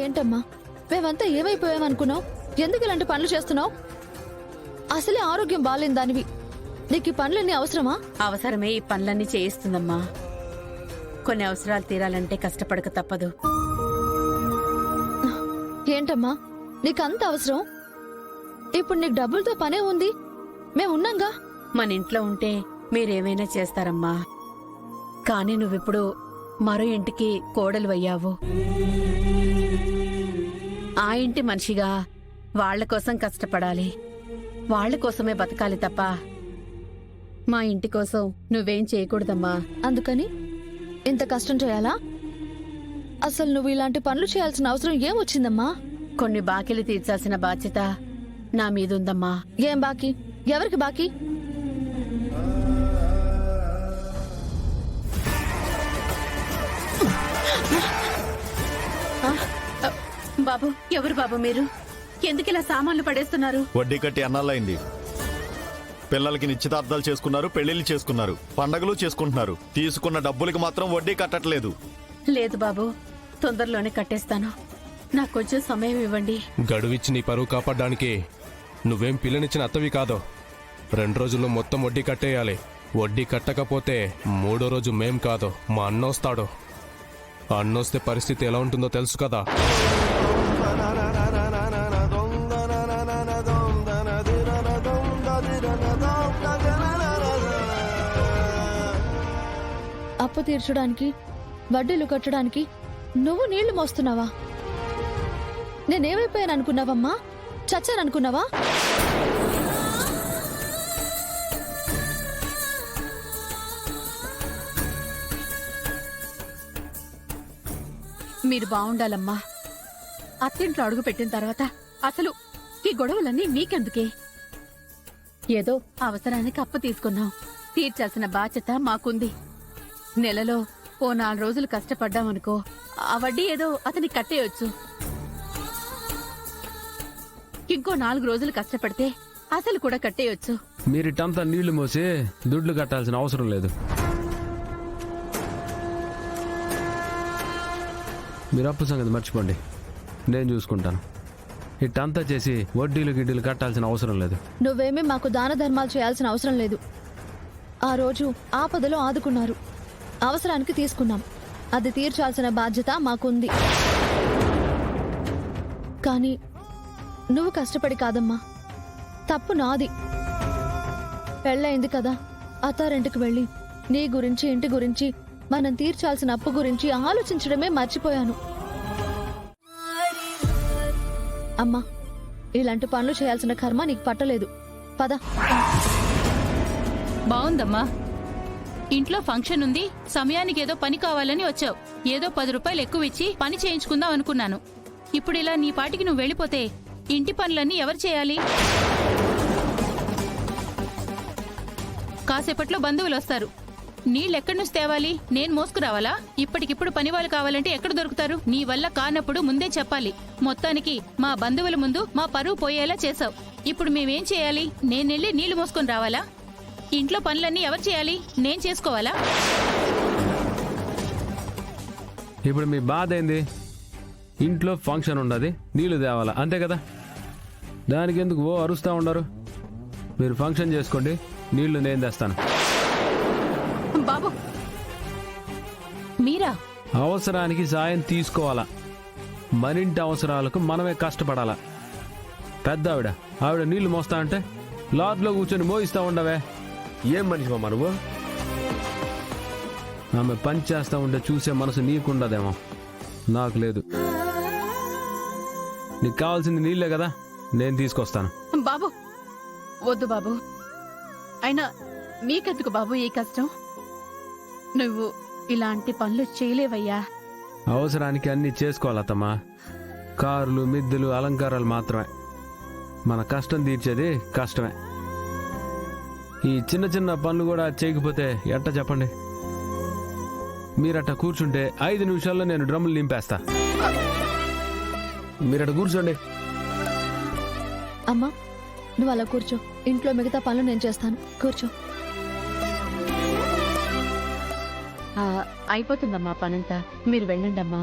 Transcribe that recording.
ఏంటమ్మా, మేమంతా ఏమైపోయామనుకున్నావు? ఎందుకు ఇలాంటి పనులు చేస్తున్నావు? అసలే ఆరోగ్యం బాలేని దానివి, నీకు ఈ పనులన్నీ అవసరమా? అవసరమే ఈ పనులన్నీ చేయిస్తుందమ్మా. కొన్ని అవసరాలు తీరాలంటే కష్టపడక తప్పదు. ఏంటమ్మా నీకంత అవసరం? ఇప్పుడు నీకు డబ్బులతో పనే ఉంది, మేమున్నాంగా. మన ఇంట్లో ఉంటే మీరేమైనా చేస్తారమ్మా. కానీ నువ్విప్పుడు మరో ఇంటికి కోడలు అయ్యావు. ఆ ఇంటి మనిషిగా వాళ్ల కోసం కష్టపడాలి, వాళ్ల కోసమే బతకాలి తప్ప మా ఇంటి కోసం నువ్వేం చేయకూడదమ్మా. అందుకని ఇంత కష్టం చేయాలా? అసలు నువ్వు ఇలాంటి పనులు చేయాల్సిన అవసరం ఏమొచ్చిందమ్మా? కొన్ని బాకీలు తీర్చాల్సిన బాధ్యత నా మీదుందమ్మా. ఏం బాకీ? ఎవరికి బాకీ? బాబు, ఎవరు బాబు మీరు? ఎందుకిలా సామాన్లు పడేస్తున్నారు? వడ్డీ కట్టి అన్నాళ్ళైంది. పిల్లలకి నిశ్చితార్థాలు చేసుకున్నారు, పెళ్లిళ్ళు చేసుకున్నారు, పండగలు చేసుకుంటున్నారు. తీసుకున్న డబ్బులకి మాత్రం వడ్డీ కట్టట్లేదు. లేదు బాబు, తొందరలోనే కట్టేస్తాను. నాకు కొంచెం సమయం ఇవ్వండి. గడువిచ్చి నీ పరువు కాపాడడానికి నువ్వేం పిల్లనిచ్చిన అత్తవి కాదో. 2 రోజుల్లో మొత్తం వడ్డీ కట్టేయాలి. వడ్డీ కట్టకపోతే 3వ రోజు మేం కాదు, మా అన్న వస్తాడు. అన్నొస్తే పరిస్థితి ఎలా ఉంటుందో తెలుసు కదా. అప్పు తీర్చడానికి, వడ్డీలు కట్టడానికి నువ్వు నీళ్లు మోస్తున్నావా? నేనేమైపోయాను అనుకున్నావమ్మా? చచ్చాననుకున్నావా? మీరు బాగుండాలమ్మా. అత్తింట్లో అడుగు పెట్టిన తర్వాత అసలు ఈ గొడవలన్నీ మీకెందుకే? ఏదో అవసరానికి అప్పు తీసుకున్నాం, తీర్చాల్సిన బాధ్యత మాకుంది. నెలలో ఓ 4 రోజులు కష్టపడ్డామనుకో, ఆ వడ్డీ ఏదో అతనికి కట్టేయొచ్చు. ఇంకో 4 రోజులు కష్టపడితే అసలు కూడా కట్టేయొచ్చు. మీరిటంతా నీళ్లు మోసి దుడ్లు కట్టాల్సిన అవసరం లేదు. మీరు అప్పు సంగతి మర్చిపోండి, నేను చూసుకుంటాను. ఇట్టంతా చేసి వడ్డీలు గిడ్డీలు కట్టాల్సిన అవసరం లేదు. నువ్వేమీ మాకు దాన ధర్మాలు చేయాల్సిన అవసరం లేదు. ఆ రోజు ఆపదలో ఆదుకున్నారు, అవసరానికి తీసుకున్నాం, అది తీర్చాల్సిన బాధ్యత మాకుంది. కానీ నువ్వు కష్టపడి కాదమ్మా, తప్పు నాది. పెళ్ళయింది కదా, అత్తారింటికి వెళ్ళి నీ గురించి, ఇంటి గురించి, మనం తీర్చాల్సిన అప్పు గురించి ఆలోచించడమే మర్చిపోయాను. అమ్మా, ఇలాంటి పనులు చేయాల్సిన కర్మ నీకు పట్టలేదు. పద. బావుందమ్మా, ఇంట్లో ఫంక్షన్ ఉంది, సమయానికి ఏదో పని కావాలని వచ్చావు. ఏదో 10 రూపాయలు ఎక్కువ ఇచ్చి పని చేయించుకుందాం అనుకున్నాను. ఇప్పుడు ఇలా నీ పాటికి నువ్వు వెళ్ళిపోతే ఇంటి పనులన్నీ ఎవరు చేయాలి? కాసేపట్లో బంధువులు వస్తారు, నీళ్ళెక్కడి నుంచి తేవాలి? నేను మోసుకురావాలా? ఇప్పటికిప్పుడు పని వాళ్ళు కావాలంటే ఎక్కడ దొరుకుతారు? నీ వల్ల కానప్పుడు ముందే చెప్పాలి. మొత్తానికి మా బంధువుల ముందు మా పరువు పోయేలా చేసావు. ఇప్పుడు మేమేం చేయాలి? నేనెళ్ళి నీళ్లు మోసుకొని రావాలా? ఇంట్లో పనులన్నీ ఎవరు చేయాలి? నేను చేసుకోవాలా? ఇప్పుడు మీ బాధ ఏంది? ఇంట్లో ఫంక్షన్ ఉండదు, నీళ్లు తేవాలా, అంతే కదా? దానికి ఎందుకు ఓ అరుస్తూ ఉండరు? మీరు ఫంక్షన్ చేసుకోండి, నీళ్లు నేను తెస్తాను. బాబు, మీరా? అవసరానికి సాయం తీసుకోవాలా, మరింటి అవసరాలకు మనమే కష్టపడాలా. పెద్ద ఆవిడ నీళ్లు మోస్తా అంటే లాడ్లో కూర్చొని మోయిస్తా ఉండవే. ఏం మనిషి మా నువ్వు? ఆమె పని చేస్తా ఉంటే చూసే మనసు నీకుండదేమో, నాకు లేదు. నీకు కావాల్సింది నీళ్లే కదా, నేను తీసుకొస్తాను. బాబు, వద్దు బాబు. అయినా మీకెందుకు బాబు ఈ కష్టం? నువ్వు ఇలాంటి పనులు చేయలేవయ్యా. అవసరానికి అన్ని చేసుకోవాలత్తమ్మా. కారులు, మిద్దెలు, అలంకారాలు మాత్రమే. మన కష్టం తీర్చేది కష్టమే. ఈ చిన్న చిన్న పనులు కూడా చేయకపోతే ఎట్ట చెప్పండి? మీరట్ట కూర్చుంటే 5 నిమిషాల్లో నేను డ్రమ్ములు నింపేస్తా. మీరట కూర్చోండి. అమ్మా, నువ్వు అలా కూర్చో, ఇంట్లో మిగతా పనులు నేను చేస్తాను. కూర్చో. అయిపోతుందమ్మా పనంతా, మీరు వెళ్ళండి అమ్మా.